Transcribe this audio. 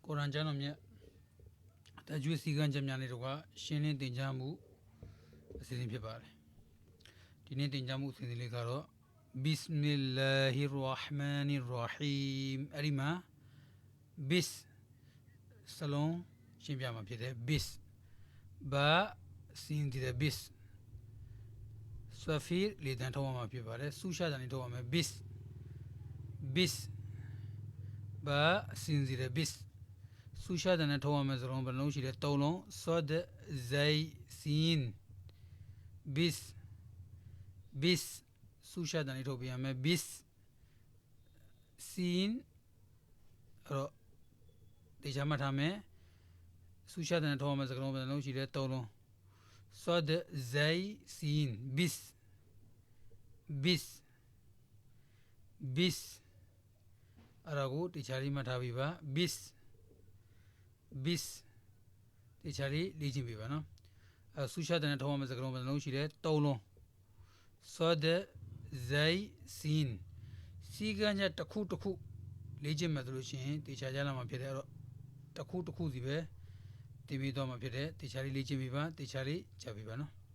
ကုရ်အာန်ကျမ်းတော်မြတ်တကြွေးစည်းကမ်းချက်များနဲ့တော့ရှင်းလင်းသင်ကြားမှုအစီအစဉ်ဖြစ်ပါတယ်ဒီနေ့သင်ကြားမှုအစီအစဉ်လေးကတော့ဘစ်မီလာဟီရ်ရဟ်မာနီရ်ရဟီမ်အဲ့ဒီမှာဘစ်စလုံးရှင်းပြမှာဖြစ်တယ်ဘစ်ဘာစင်းဒီဘစ်ဆဖီလေတန်ထောင်းမှာဖြစ်ပါတယ်ဆူရှာတန်ထောင်းမှာဘစ်ဘာစင်းဒီဘစ်ဆူရှာတန်ထောင်းမှာစလုံးဘယ်လုံးရှိလဲ၃လုံးဆောဒဇိုင်စင်းဘစ်ဆူရှာတန်ထောင်းပြန်မယ်ဘစ်စင်းတော့ဒီချမ်းမှတ်ထားမယ်ဆူရှာတန်ထောင်းမှာစလုံးဘယ်လုံးရှိလဲ၃လုံးصاد زي سين بس أراغو تيشاري ماتابي با بس تيشاري ليجين بيبا نا سوشا دنا توا مزكرون بدنو شيله تولون صاد زي سين سيغانجا تكو ليجين مدلو شين تيشا جالا ما پھيدے تكو سي بي تيمي دو ما پھيدے تيشاري ليجين بيبا تيشاري چا بيبا نا